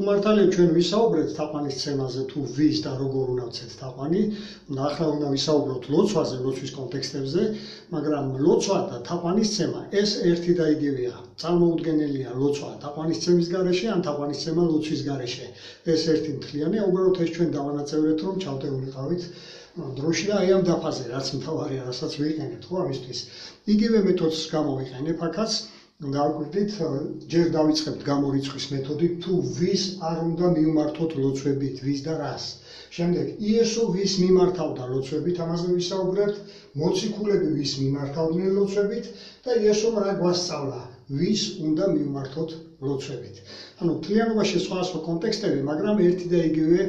მართალია ჩვენ ვისაუბრეთ თაყვანის ცემაზე თუ ვის და როგორ უნდა ვცეთ თაყვანი, ახლა უნდა ვისაუბროთ ლოცვაზე, ლოცვის კონტექსტებზე, მაგრამ ლოცვა და თაყვანის ცემა ეს ერთი და იგივეა. წარმოუდგენელია ლოცვა თაყვანის ცემის გარეშე ან თაყვანის ცემა ლოცვის გარეშე. ეს ერთი მთლიანია, უბრალოდ ეს ჩვენ დავანაწევრეთ, რომ ჩავდეულიყავით დროში და აი ამ დაფაზე, რაც მთავარია, რასაც ვიყენებთ ხო ამისთვის. იგივე მეთოდს გამოვიყენებ აქაც. დავაკვირდით, ჯერ დავიწყებთ გამორიცხვის მეთოდით, თუ ვის არ უნდა მივმართოთ ლოცვებით, ვის და რას. შემდეგ იესო ვის მიმართავდა ლოცვებით, ამაზე ვისაუბრებთ, მოციქულები ვის მიმართავდნენ ლოცვებით და იესომ რა გვასწავლა, ვის უნდა მივმართოთ ლოცვებით. ანუ მთლიანობაში სხვადასხვა კონტექსტები, მაგრამ ერთი და იგივე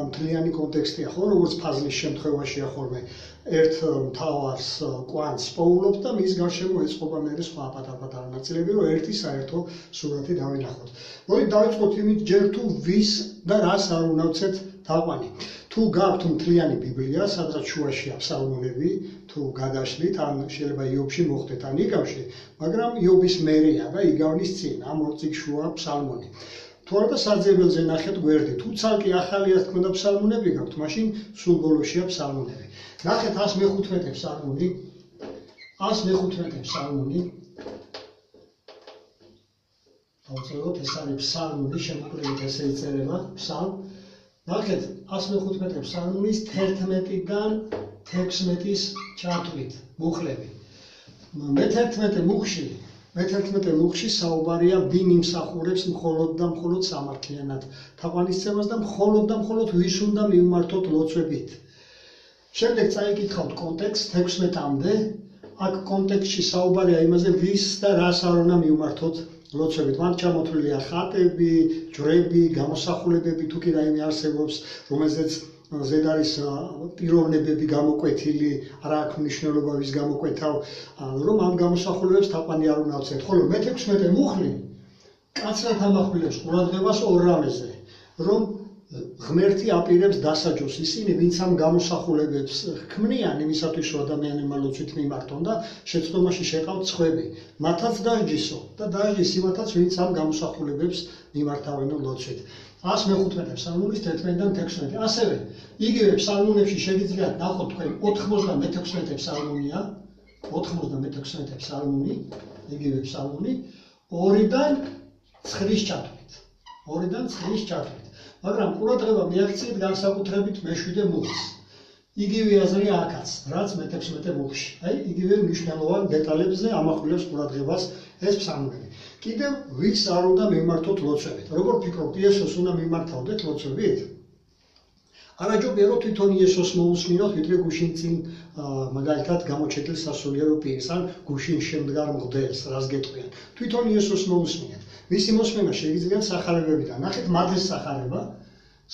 მთლიანი კონტექსტია, ხო, როგორც ფაზლის შემთხვევაშია ხოლმე. ერთ მთავარს კვანტს პოულობთ და მის გარშემო ეწყობა მერე სხვა პატარ-პატარა ნაწილები, რომ ერთი საერთო სურათი დავინახოთ. მოდით დავიწყოთ იმით, ჯერ თუ ვის და რას არ უნდა ვცეთ თაყვანი. თუ გაქვთ მთლიანი ბიბლია, სადაც შუაშია ფსალმუნები, თუ გადაშლით, ან შეიძლება იობში მოხდეთ, ან იგავში, მაგრამ იობის მერეა და იგავნის წინ, ამ ორ წიგნ შუა ფსალმუნი. თუ არა და საძიებელზე ნახეთ გვერდით, თუ ცალკე ახალია თქმა და ფსალმუნები გაქვთ, მაშინ სულ ბოლოშია ფსალმუნები. ნახეთ 115 ფსალმუნი, 115 ფსალმუნი. დავწეროთ, ეს არის ფსალმუნი, შემოკლებით ესე იწერება, ფსალმ. ნახეთ 115 ფსალმუნის 11-დან 16-ის ჩათვლით, მუხლები. მე-11 მუხში საუბარია ვინ იმსახურებს მხოლოდ და მხოლოდ სამართლიანად თაყვანის ცემას და მხოლოდ ვის უნდა მივმართოთ ლოცვებით. შემდეგ წაიკითხავთ კონტექსტს 16-მდე, აქ კონტექსტში საუბარია იმაზე, ვის და რას არ უნდა მივმართოთ ლოცვებით. მან ჩამოთვლილია ხატები, ჯვრები, გამოსახულებები, თუ კი რაიმე არსებობს, რომელზეც ზედ არის პიროვნებები გამოკვეთილი, არა აქვს მნიშვნელობა ვის გამოკვეთავ, რომ ამ გამოსახულებებს თაყვანი არ უნდა ვცეთ. ხოლო მე-16 მუხლი კაცრად ამახვილებს ყურადღებას ორ რამეზე, რომ ღმერთი აპირებს დასაჯოს ისინი, ვინც ამ გამოსახულებებს ქმნიან იმისათვის, რომ ადამიანებმა ლოცვით მიმართონ და შეცდომაში შეყავთ სხვები. მათაც დაჯისო და დაჯის იმათაც, ვინც ამ გამოსახულებებს მიმართავენ ლოცვით. 115 ფსალმუნის 11-დან 16. ასევე იგივე ფსალმუნებში შეგიძლიათ ნახოთ თქვენ 96 ფსალმუნია, 96 ფსალმუნი, იგივე ფსალმუნი 2-დან 9-ის ჩათვლით. 2-დან 9-ის ჩათვლით. მაგრამ ყურადღება მიაქციეთ განსაკუთრებით მე-7 მუხლს. იგივე აზრია აქაც, რაც მე-16 მუხში. აი, იგივე მნიშვნელოვან დეტალებზე ამახვილებს ყურადღებას ეს ფსალმუნები. კიდევ ვის არ უნდა მივმართოთ ლოცვებით. როგორ ფიქრობთ, იესოს უნდა მიმართავდეთ ლოცვებით? არაჯობია რომ თვითონ იესოს მოусმინოთ, ვიდრე გუშინ წინ მაგალითად გამოჩეკილ სასულიერო პირს ან გუშინ შემდგარ მღვდელს, რას გეტყვიან. თვითონ იესოს მოусმინეთ. მისი მოსმენა შეიძლება სახარებებიდან. ნახეთ მათეს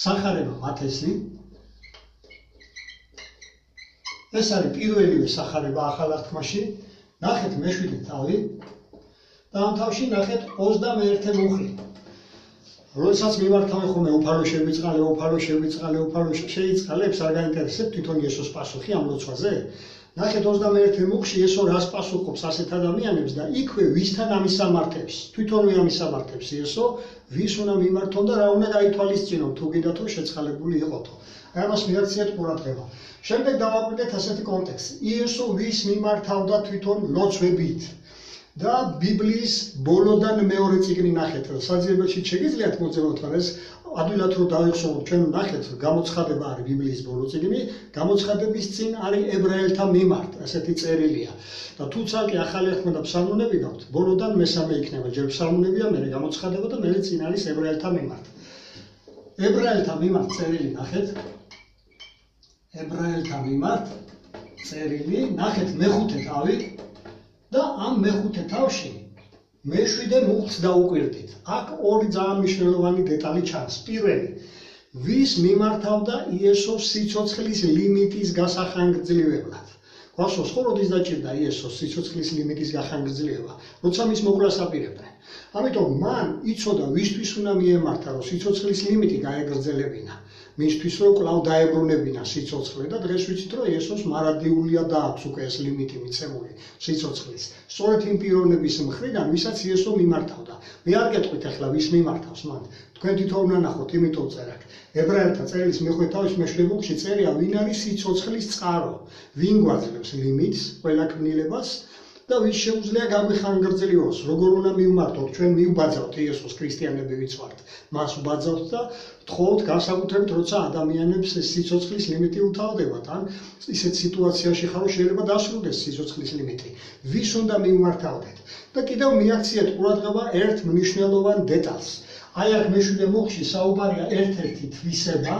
სახარება მათესი. ეს არის პირველივე სახარება ახალ აღთქმაში. ნახეთ მე-7 თავი. და ამ თავში ნახეთ 21 მუხლი. როდესაც მიმართავენ ხოლმე უფალო შეიწყალებს, არ გაინტერესებთ თვითონ იესოს პასუხი ამ ლოცვაზე? ნახეთ 21 მუხში იესო რას პასუხობს ასეთ ადამიანებს და იქვე ვისთან ამისამართებს, თვითონვე ამისამართებს იესო, ვის უნდა მიმართონ და რა უნდა გაითვალისწინონ, თუ გინდათ რომ შეწყალებული იყოთო. აი ამას მიაქციეთ ყურადღება. შემდეგ დავაკვირდეთ ასეთი კონტექსტი. იესო ვის მიმართავდა თვითონ ლოცვებით? და ბიბლიის ბოლოდან მეორე წიგნი ნახეთ. საძიებელში შეგიძლიათ მოძებნოთ, მაგრამ ეს ადვილად რომ დავიხსოვოთ, ჩვენ ნახეთ, გამოცხადება არის ბიბლიის ბოლო წიგნი, გამოცხადების წინ არის ებრაელთა მიმართ, ასეთი წერილია. და თუ ცალკე ახალი აღთქმა და ფსალმუნები გაქვთ, ბოლოდან მესამე იქნება, ჯერ ფსალმუნებია, მერე გამოცხადება და მერე წინ არის ებრაელთა მიმართ. ებრაელთა მიმართ წერილი ნახეთ. ებრაელთა მიმართ წერილი, ნახეთ მე-5 თავი. და ამ მე-5 თავში მე-7 მუხლს დაუკვირდით. აქ ორი ძალიან მნიშვნელოვანი დეტალი ჩანს. პირველი, ვის მიმართავდა იესოს სიცოცხლის ლიმიტის გასახანგრძლივებლად. გვახსოვს ხო, როდის დაჭირდა იესოს სიცოცხლის ლიმიტის გახანგრძლივება, როცა მის მოკვლას აპირებდნენ. ამიტომ მან იცოდა ვისთვის უნდა მიემართა, რომ სიცოცხლის ლიმიტი გაეგრძელებინა. მისთვის რომ კვლავ დაებრუნებინა სიცოცხლე და დღეს ვიცით რომ იესოს მარადიულია დააქვს უკვე ეს ლიმიტი მიცემული სიცოცხლის. სწორედ იმ პიროვნების მხრიდან, ვისაც იესო მიმართავდა. მე არ გეტყვით ახლა ვის მიმართავს მან. თქვენ თვითონ უნდა ნახოთ, იმიტომ წერაკ. ებრაელთა წერილის მეხუთე თავის მეშვიდე წერია, ვინ არის სიცოცხლის წყარო, ვინ გვაძლევს ლიმიტს, ყველა ქმნილებას და ვის შეუძლია გაგვიხანგრძლივოს, როგორ უნდა მივმართოთ, ჩვენ მივბაძავთ იესოს ქრისტიანები ვიც ვართ, მას ვბაძავთ და ვთხოვთ განსაკუთრებით როცა ადამიანებს სიცოცხლის ლიმიტი უთავდებათ, ან ისეთ სიტუაციაში ხარ, რომ შეიძლება დასრულდეს სიცოცხლის ლიმიტი. ვის უნდა მივმართავდეთ? და კიდევ მიაქციეთ ყურადღება ერთ მნიშვნელოვან დეტალს. აი აქ მეშვიდე მუხლში საუბარია ერთ-ერთი თვისება,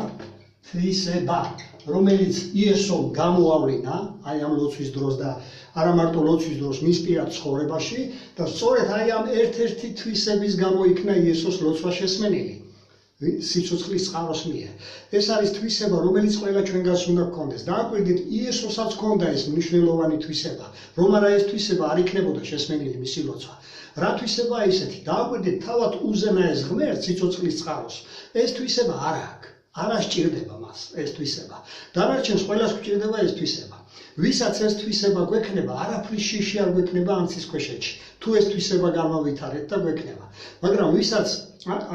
რომელიც იესომ გამოავლინა, აი ამ ლოცვის დროს და არა მარტო ლოცვის დროს მის პირად ცხოვრებაში და სწორედ აი ამ ერთ-ერთი თვისების გამო იქნა იესოს ლოცვა შესმენელი სიცოცხლის წყაროს მიერ. ეს არის თვისება, რომელიც ყველა ჩვენგანს უნდა გქონდეს. დააკვირდით, იესოსაც ჰქონდა ეს მნიშვნელოვანი თვისება, რომ არა ეს თვისება არ იქნებოდა შესმენელი მისი ლოცვა. რა თვისებაა ისეთი? დააკვირდით, თავად უზენაეს ღმერთს სიცოცხლის წყაროს ეს თვისება არ აქვს. არ ასჭირდება მას ეს თვისება. დანარჩენს ყველას გვჭირდება ეს თვისება. ვისაც ეს თვისება გვექნება, არაფრის შიში არ გვექნება ამ ცისქვეშეთში. თუ ეს თვისება განავითარეთ და გვექნება. მაგრამ ვისაც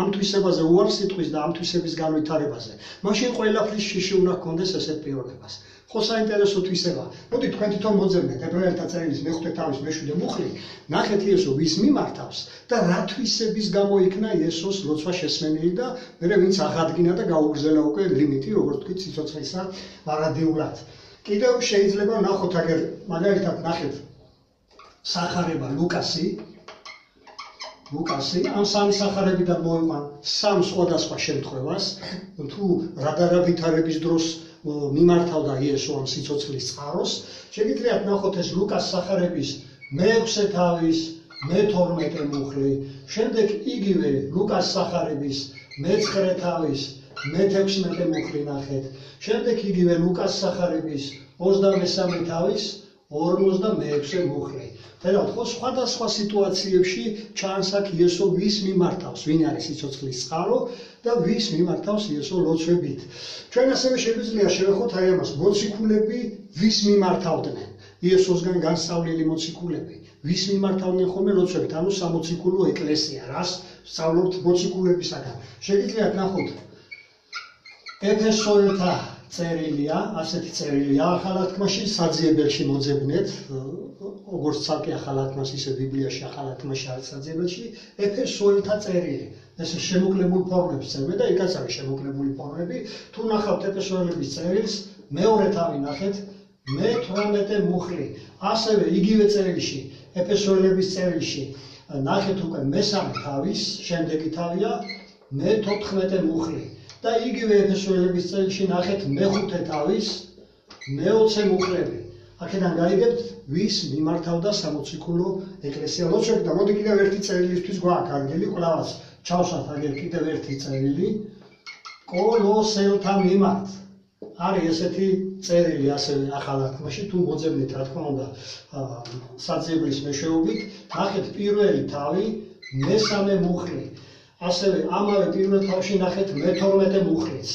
ამ თვისებაზე უარს იტყვის და ამ თვისების განვითარებაზე, მაშინ ყველაფრის შიში უნდა ჰქონდეს ესეთ პიროვნებას. ხო საინტერესო თვისება. მოდი თქვენ თვითონ მოძებნეთ ებრაელთა წერილის მეხუთე თავის მეშვიდე მუხლი, ნახეთ იესო ვის მიმართავს და რა თვისების გამო იქნა იესოს ლოცვა შესმენელი და მერე ვინც აღადგინა და გაუგრძელა უკვე ლიმიტი, როგორც თქვით, სიცოცხლისა მარადიულად. კიდევ შეიძლება ნახოთ აგერ მაგალითად ნახეთ სახარება ლუკასი ამ სამი სახარებიდან მოვიყვან სამ სხვადასხვა შემთხვევას, თუ რა ვითარების დროს მიმართავდა იესო ამ სიცოცხლის წყაროს. შეგიძლიათ ნახოთ ეს ლუკას სახარების მეექვსე თავის მე-12 მუხლი, შემდეგ იგივე ლუკას სახარების მე-9 თავის მე-16 მუხლი ნახეთ, შემდეგ იგივე ლუკას სახარების 23 თავის 56 მუხლი. ხედავთ, ხო სხვადასხვა სიტუაციებში ჩანს აქ იესო ვის მიმართავს, ვინ არის სიცოცხლის წყარო და ვის მიმართავს იესო ლოცვებით. ჩვენ ასევე შეგვიძლია შევეხოთ აი ამას, მოციქულები ვის მიმართავდნენ, იესოსგან განსწავლილი მოციქულები, ვის მიმართავდნენ ხოლმე ლოცვებით, ანუ სამოციქულო ეკლესია, რას სწავლობთ მოციქულებისაგან. შეგიძლიათ ნახოთ ეფესოელთა წერილია, ასეთი წერილია, ახალ თქმაში საძიებელში მოძებნეთ, როგორც ცალკე ახალ თქმას, ისე ბიბლიაში ახალ თქმაში არის საძიებელში, ეფესოელთა წერილი. ეს შემოკლებული ფორმების წერია და იქაც არის შემოკლებული ფორმები. თუ ნახავთ ეფესოელების წერილს, მეორე თავი ნახეთ, მე-18 მუხლი. ასევე იგივე წერილში, ეფესოელების წერილში, ნახეთ უკვე მე-3 თავის, შემდეგი თავია მე-14 მუხლი. და იგივე ეფესოელების წერილში ნახეთ მე-5 თავის მე-20 მუხლები. აქედან გაიგებთ, ვის მიმართავდა სამოციქულო ეკლესია ლოცვებით და მოდი კიდევ ერთი წერილისთვის გვაქვს ადგილი, ყველას ჩავსვათ აგერ კიდევ ერთი წერილი კოლოსელთა მიმართ. არის ესეთი წერილი ასევე ახალ თქმაში, თუ მოძებნით რა თქმა უნდა საძიებლის მეშვეობით, ნახეთ პირველი თავი მე-3 მუხლი. ასევე ამავე პირველ თავში ნახეთ მე-12 მუხლიც.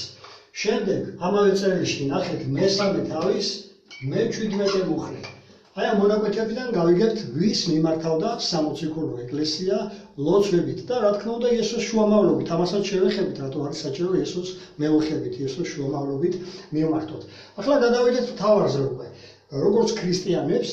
შემდეგ ამავე წერილში ნახეთ მე-3 თავის მე-17 მუხლი. აი ამ მონაკვეთებიდან გავიგებთ, ვის მიმართავდა სამოციქულო ეკლესია ლოცვებით და რა თქმა უნდა იესოს შუამავლობით, ამასაც შევეხებით, რატო არის საჭირო იესოს მეუხებით, იესოს შუამავლობით მივმართოთ. ახლა გადავიდეთ მთავარზე უკვე. როგორც ქრისტიანებს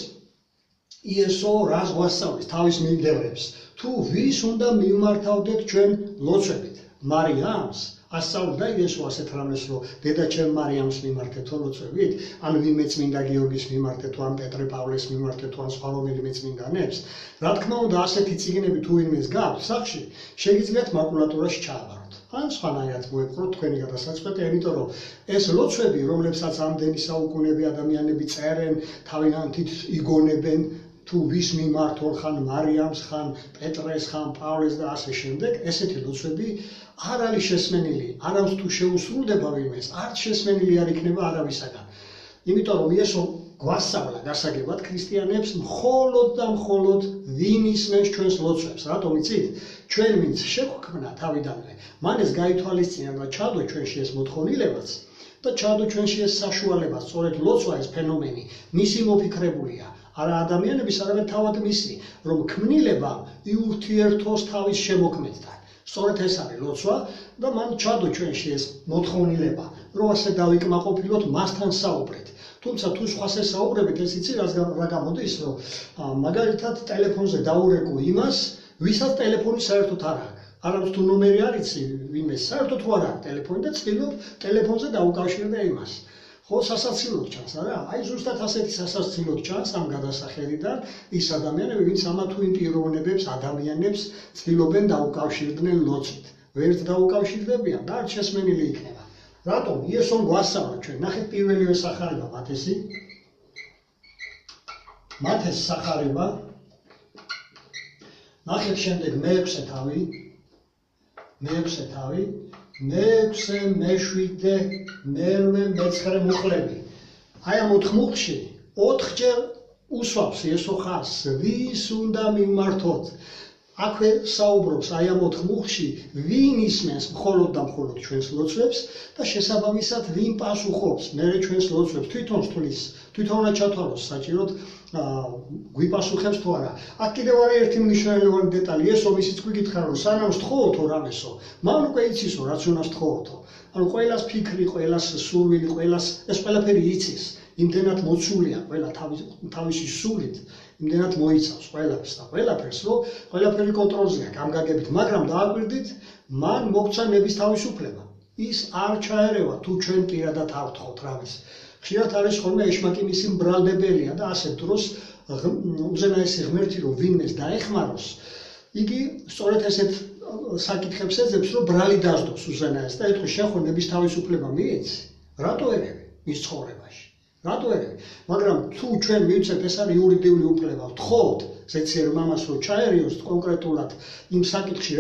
იესო რას გვასწავლის თავის მიმდევრებს, თუ ვის უნდა მივმართავდეთ ჩვენ ლოცვებით? მარიამს? ასწავლდა იესო ასეთ რამეს, რომ დედაჩემ მარიამს მიმართეთო ლოცვებით, ან ვინმე წმინდა გიორგის მიმართეთო, ან პეტრე პავლეს მიმართეთო, ან სხვა რომელიმე წმინდანებს? რა თქმა უნდა, ასეთი წიგნები თუ ვინმეს გაქვთ სახში, შეგიძლიათ მაკულატურაში ჩააბაროთ. ან სხვანაირად მოეპყროთ თქვენი გადასაწყვეტი, იმიტომ რომ ეს ლოცვები, რომლებსაც ამდენი საუკუნეები ადამიანები წერენ, თავიანთით იგონებენ, თუ ვის მიმართონ, ხან მარიამს, ხან პეტრეს, ხან პავლეს და ასე შემდეგ, ესეთი ლოცვები არ არის შესმენელი, არამც თუ შეუსრულდება ვინმეს, არც შესმენელი არ იქნება არავისაგან. იმიტომ რომ იესო გვასწავლა გასაგებად ქრისტიანებს მხოლოდ და მხოლოდ ვინ ისმენს ჩვენს ლოცვებს. რატომ იცით? ჩვენ ვინც შეგვქმნა თავიდანვე, მან ეს გაითვალისწინა და ჩადო ჩვენში ეს მოთხოვნილებაც და ჩადო ჩვენში ეს საშუალებაც. სწორედ ლოცვა ეს ფენომენი მისი მოფიქრებულია. არა ადამიანების, არამედ თავად მისი, რომ ქმნილება იურთიერთოს თავის შემოქმედთან. სწორედ ეს არის ლოცვა და მან ჩადო ჩვენში ეს მოთხოვნილება, რომ ასე დავიკმაყოფილოთ მასთან საუბრეთ. თუმცა თუ სხვას ესაუბრებით, ეს იცი რა გამოდის, რომ მაგალითად ტელეფონზე დაურეკო იმას, ვისაც ტელეფონი საერთოდ არ აქვს. არამედ თუ ნომერი არ იცი ვინმე საერთოდ თუ არ აქვს ტელეფონი და ცდილობ ტელეფონზე დაუკავშირდე იმას. ხო, სასაცილოდ ჩანს, არა? აი ზუსტად ასეთი სასაცილოდ ჩანს ამ გადასახედიდან ის ადამიანები, ვინც ამა თუ იმ პიროვნებებს, ადამიანებს ცდილობენ დაუკავშირდნენ ლოცვით. ვერც დაუკავშირდებიან და არ შესმენილი იქნება. რატომ? იესომ გვასწავლა ჩვენ. ნახეთ პირველივე სახარება მათესი. მათეს სახარება. ნახეთ შემდეგ მეექვსე თავი. მეექვსე თავი. მეექვსე, მეშვიდე, მერვე, მეცხრე მუხლები. აი ამ 4 მუხლში 4-ჯერ უსვამს იესო ხაზს, ვის უნდა მივმართოთ. აქვე საუბრობს აი ამ 4 მუხლში, ვინ ისმენს მხოლოდ და მხოლოდ ჩვენს ლოცვებს და შესაბამისად ვინ პასუხობს მერე ჩვენს ლოცვებს. თვითონ თulis, თვითონაც ჩათვალოს საჭიროდ გვიპასუხებს თუ არა. აქ კიდევ არის ერთი მნიშვნელოვანი დეტალი, ესო ისიც გვიკითხა რომ სანამ სთხოვოთო რამესო, მან უკვე იცისო რაც უნდა სთხოვოთო. ანუ ყველას ფიქრი, ყველას სურვილი, ყველას ეს ყველაფერი იცის. იმდენად მოცულია ყველა თავისი სულით, იმდენად მოიცავს ყველაფერს და ყველაფერს, რომ ყველაფერი კონტროლზე აქვს გამგაგებით, მაგრამ დააკვირდით, მან მოგცა ნების თავისუფლება. ის არ ჩაერევა თუ ჩვენ პირადად ავთხოვთ რამეს. ხშირად არის ხოლმე ეშმაკი მისი მბრალდებელია და ასეთ დროს უზენაესი ღმერთი რომ ვინმეს დაეხმაროს, იგი სწორედ ესეთ საკითხებს ეძებს, რომ ბრალი დასდოს უზენაეს და ეთქვა შენ ხო ნების თავისუფლება მიეცი? რატო ერევი მის ცხოვრებაში? რატო ერევი? მაგრამ თუ ჩვენ მივცეთ ეს არის იურიდიული უფლება, ვთხოვთ ზეციერ მამას რომ ჩაერიოს კონკრეტულად იმ საკითხში,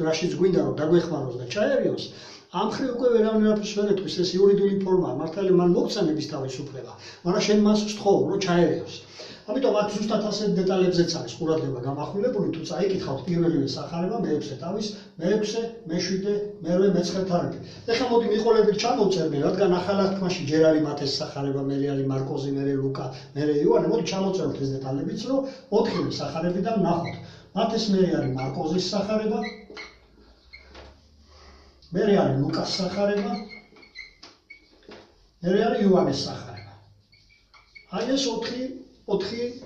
რაშიც გვინდა რომ დაგვეხმაროს და ჩაერიოს, ამ მხრივ უკვე ვერავინ არაფერს ვერ ეთქვის, ეს იურიდიული ფორმაა, მართალია მან მოგცა ნების თავისუფლება, მაგრამ შენ მას ვსთხოვ რომ ჩაერიოს. ამიტომ აქ ზუსტად ასეთ დეტალებზეც არის ყურადღება გამახვილებული, თუ წაიკითხავთ პირველივე სახარება, მეექვსე თავის, მეექვსე, მეშვიდე, მერვე, მეცხრე თარგმანი. ეხლა მოდი მიყოლებით ჩამოვწერდე, რადგან ახალ აღთქმაში ჯერ არის მათეს სახარება, მერე არის მარკოზი, მერე ლუკა, მერე იოანე, მოდი ჩამოვწეროთ ეს დეტალებიც, რომ 4 სახარებიდან ნახოთ. მათეს მერე არის მარკოზის სახარება, მერე არის ლუკას სახარება, მერე არის იოანეს სახარება. აი ეს 4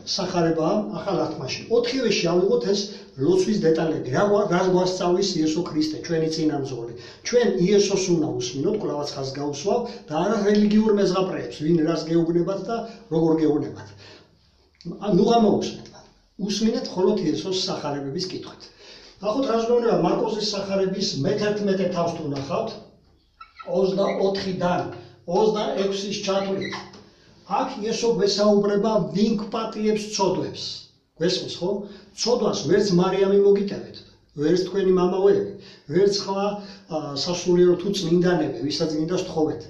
სახარებაა ახალ აღთქმაში. 4-ვეში ავიღოთ ეს ლოცვის დეტალები. რა გვასწავლის იესო ქრისტე, ჩვენი წინამძღოლი. ჩვენ იესოს უნდა უსმინოთ, კვლავაც ხაზს გაუსვავ და არა რელიგიურ მეზღაპრეებს, ვინ რას გეუბნებათ და როგორ გეუბნებათ. ნუ გამოუსმენთ. უსმინეთ მხოლოდ იესოს სახარებების კითხვით. ნახოთ რა ზოგადად მარკოზის სახარების მე-11 თავს თუ ნახავთ 24-დან 26-ის ჩათვლით. აქ იესო გვესაუბრება ვინ გვპატიებს ცოდვებს. გვესმის ხო? ცოდვას ვერც მარიამი მოგიტევეთ, ვერც თქვენი მამაოები, ვერც სხვა სასულიერო თუ წმინდანები, ვისაც გინდა სთხოვეთ.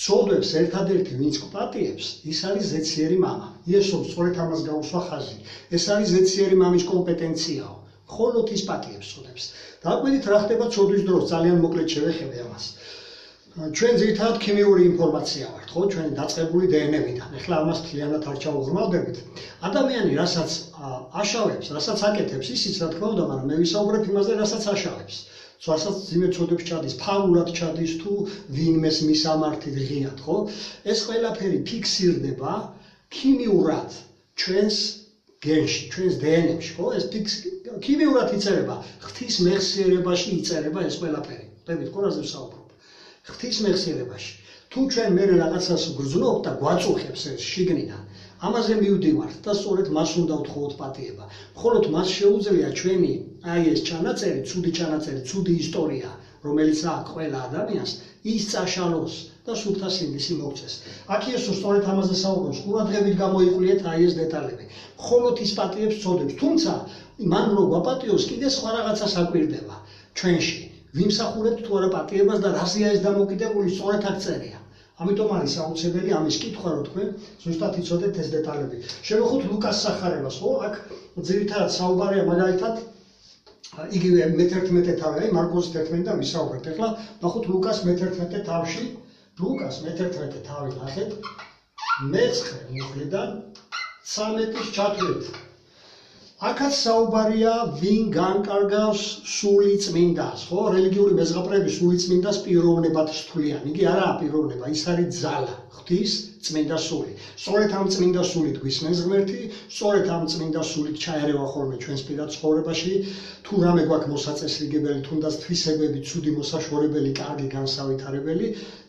ცოდვებს ერთადერთი ვინც გვპატიებს, ის არის ზეციერი მამა. იესომ სწორედ ამას გაუსვა ხაზი. ეს არის ზეციერი მამის კომპეტენციაო. მხოლოდ ის პატიებს ცოდვებს. დააკვირდით რა ხდება ცოდვის დროს, ძალიან მოკლედ შევეხები ამას. ჩვენ ძირითადად ქიმიური ინფორმაცია ვართ, ხო? ჩვენ დაწყებული დნმ-დან. ეხლა ამას მთლიანად არ ჩავუღრმავდებით. ადამიანი რასაც აშავებს, რასაც აკეთებს, ისიც რა თქმა უნდა, მაგრამ მე ვისაუბრებ იმაზე, რასაც აშავებს. რასაც ძიმე ცოდვებს ჩადის, ფანურად ჩადის თუ ვინმეს მისამართით ღიად, ხო? ეს ყველაფერი ფიქსირდება ქიმიურად ჩვენს გენში, ჩვენს დნმ-ში, ხო? ეს ქიმიურად იწერება, ღვთის მეხსიერებაში იწერება ეს ყველაფერი. ხვდებით, ყურაზე ვსაუბრობ. ღვთის მეხსიერებაში. თუ ჩვენ მე რაღაცას გრძნობთ და გვაწუხებს ეს შიგნიდან, ამაზე მივდივართ და სწორედ მას უნდა ვთხოვოთ პატიება. მხოლოდ მას შეუძლია ჩვენი აი ეს ჩანაწერი, ცუდი ჩანაწერი, ცუდი ისტორია, რომელიც აქვს ყველა ადამიანს, ის წაშალოს და სულთა სინდისი მოგწეს. აქ იესო სწორედ ამაზე საუბრობს, ყურადღებით გამოიკვლიეთ აი ეს დეტალები. მხოლოდ ის პატიებს ცოდებს, თუმცა მან რო გვაპატიოს, კიდე სხვა რაღაცას აკვირდება ჩვენში. ვიმსახურებთ თუ არა პატიებას და რაზეა ეს დამოკიდებული, სწორედ აქ წერია. ამიტომ არის აუცილებელი ამის კითხვა, რომ თქვენ ზუსტად იცოდეთ ეს დეტალები. შევეხოთ ლუკას სახარებას, ხო? აქ ძირითადად საუბარია მაგალითად იგივე მე-11 თავი, აი მარკოს 11 და ვისაუბრეთ. ეხლა ნახოთ ლუკას მე-11 თავში, ლუკას მე-11 თავი ნახეთ. მე-9 მუხლიდან 13-ის ჩათვლით. აქაც საუბარია ვინ განკარგავს სული წმინდას, ხო? რელიგიური მეზღაპრეები სული წმინდას პიროვნებად თვლიან. იგი არაა პიროვნება, ის არის ძალა, ღვთის წმინდა სული. სწორედ ამ წმინდა სულით გვისმენს ღმერთი, სწორედ ამ წმინდა სულით ჩაერევა ხოლმე ჩვენს პირად ცხოვრებაში, თუ რამე გვაქვს მოსაწესრიგებელი, თუნდაც თვისებები, ცუდი მოსაშორებელი, კარგი განსავითარებელი,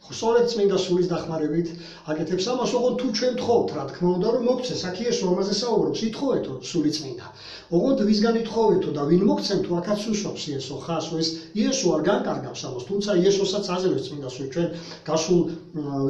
სწორედ წმინდა სულის დახმარებით აკეთებს ამას, ოღონდ თუ ჩვენ თხოვთ, რა თქმა უნდა, რომ მოგცეს, აქ იესო ამაზე საუბრობს, ითხოვეთო სული წმინდა. ოღონდ ვისგან ითხოვეთო და ვინ მოგცემთო, აქაც უსვამს იესო ხას, ეს იესო არ განკარგავს ამას, თუმცა იესოსაც აძლევს წმინდა სული. ჩვენ გასულ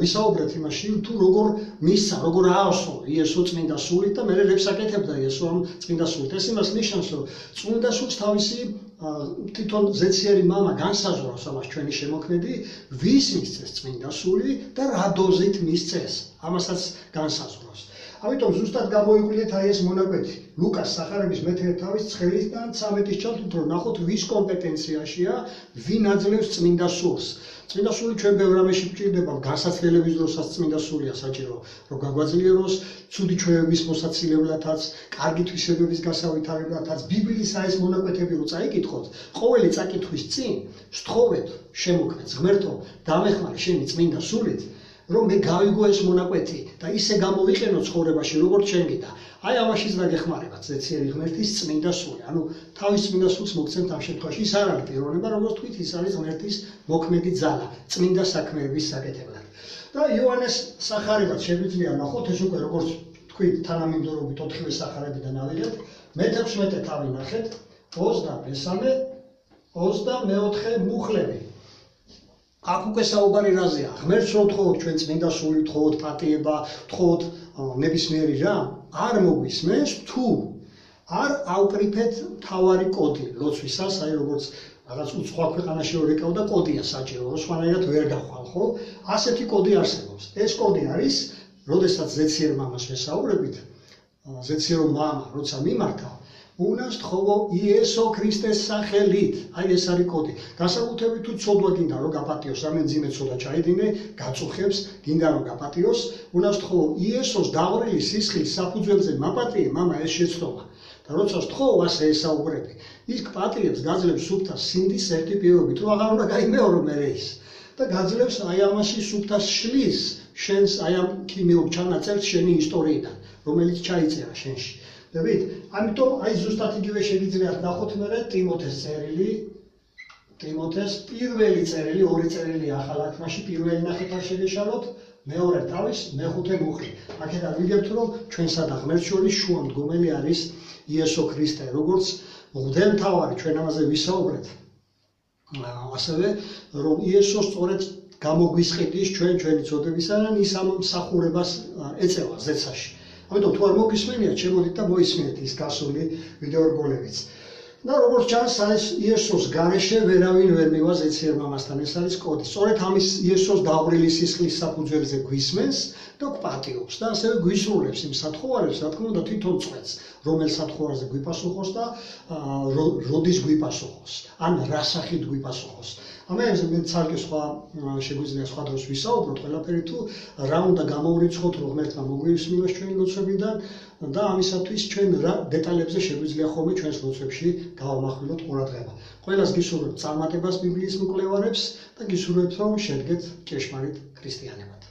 ვისაუბრეთ იმაში, თუ როგორ მისცა, როგორ აავსო იესო წმინდა სულით და მერე რებს აკეთებდა იესო ამ წმინდა სულით. ეს იმას ნიშნავს, რომ წმინდა სულს თავისი თვითონ ზეციერი მამა განსაზღვრავს ამას ჩვენი შემოქმედი, ვის მისცეს წმინდა სული და რა დოზით მისცეს, ამასაც განსაზღვრავს. ამიტომ ზუსტად გამოიკვლიეთ აი ეს მონაკვეთი. ლუკას სახარების მე-11 თავის 9-დან 13-ის ჩათვლით, რომ ნახოთ ვის კომპეტენციაშია, ვინ აძლევს წმინდა სულს. წმინდა სული ჩვენ ბევრ რამეში გვჭირდება, განსაცდელების დროსაც წმინდა სულია საჭირო, რომ გაგვაძლიეროს, ცუდი ჩვევების მოსაცილებლათაც, კარგი თვისებების გასავითარებლათაც, ბიბლიის ეს მონაკვეთები რო წაიკითხოთ, ყოველი წაკითხვის წინ სთხოვეთ შემოქმედს, ღმერთო, დამეხმარე შენი წმინდა სულით, რომ მე გავიგო ეს მონაკვეთი და ისე გამოვიყენო ცხოვრებაში, როგორც შენ გინდა. აი ამაშიც დაგეხმარებათ ზეციერი ღმერთის წმინდა სული. ანუ თავის წმინდა სულს მოგცემთ ამ შემთხვევაში. ის არ არის პიროვნება, როგორც თქვით, ის არის ღმერთის მოქმედი ძალა, წმინდა საქმეების საკეთებლად. და იოანეს სახარებაც შეგვიძლია ნახოთ, ეს უკვე როგორც თქვით, თანამიმდევრობით 4-ვე სახარებიდან ავიღეთ. მე-16 თავი ნახეთ, 23, 24 მუხლები. აქ უკვე საუბარი რაზეა? ღმერთს რო თხოვოთ ჩვენ წმინდა სული, თხოვოთ პატიება, თხოვოთ ნებისმიერი რამ, არ მოგვისმენს თუ არ ავკრიფეთ თავარი კოდი ლოცვისას, აი როგორც რაღაც უცხოა ქვეყანაში რო რეკავდა კოდია საჭირო, რომ სხვანაირად ვერ გახვალ, ხო? ასეთი კოდი არსებობს. ეს კოდი არის, როდესაც ზეციერ მამას ვესაუბრებით, ზეციერო მამა როცა მიმართა, უნას თხოვო იესო ქრისტეს სახელით. აი ეს არის კოდი. განსაკუთრებით თუ ცოდვა გინდა რომ გაპატიოს, რამე მძიმე ცოდა ჩაიდინე, გაწუხებს, გინდა რომ გაპატიოს, უნას თხოვო იესოს დავრილი სისხლის საფუძველზე მაპატიე, მამა ეს შეცდომა. და როცა თხოვ ასე ესაუბრები, ის პატიებს გაძლევს სუფთას სინდის ერთი პირობით, რომ აღარ უნდა გაიმეორო მერე ის. და გაძლევს აი ამაში სუფთას შლის, შენს აი ამ ქიმიურ ჩანაწერს შენი ისტორიიდან, რომელიც ჩაიწერა შენში. დებით, ამიტომ აი ზუსტად იგივე შეგიძლიათ ნახოთ მერე ტიმოთეს წერილი, ტიმოთეს პირველი წერილი, ორი წერილი ახალ აღთქმაში, პირველი ნახეთ არ შეგეშალოთ, მეორე თავის მე-5 მუხლი. აქედან ვიგებთ, რომ ჩვენსა და ღმერთს შორის შუამდგომელი არის იესო ქრისტე, როგორც მღვდელმთავარი, ჩვენ ამაზე ვისაუბრეთ. ასევე რომ იესო სწორედ გამოგვისყიდის ჩვენი წოდებისგან, ის ამ მსახურებას ეწევა ზეცაში. ამიტომ თუ არ მოგისმენიათ, შემოდით და მოისმინეთ ის გასული ვიდეორგოლებიც. და როგორც ჩანს, ეს იესოს გარეშე ვერავინ ვერ მივა ზეციერ მამასთან, ეს არის კოდი. სწორედ ამის იესოს დავრილი სისხლის საფუძველზე გვისმენს და გვპატიობს და ასევე გვისრულებს იმ სათხოვარებს, რა თქმა უნდა, თვითონ წვეთს, რომელ სათხოვარზე გვიპასუხოს და როდის გვიპასუხოს, ან რა სახით გვიპასუხოს. ამაზე მე ცალკე სხვა შეგვიძლია სხვა დროს ვისაუბროთ ყველაფერი თუ რა უნდა გამოვრიცხოთ, რომ ღმერთმა მოგვისმინოს ჩვენი ლოცვებიდან და ამისათვის ჩვენ რა დეტალებზე შეგვიძლია ხოლმე ჩვენს ლოცვებში გავამახვილოთ ყურადღება. ყველას გისურვებთ წარმატებას ბიბლიის მკვლევარებს და გისურვებთ რომ შედგეთ ჭეშმარიტ ქრისტიანებად.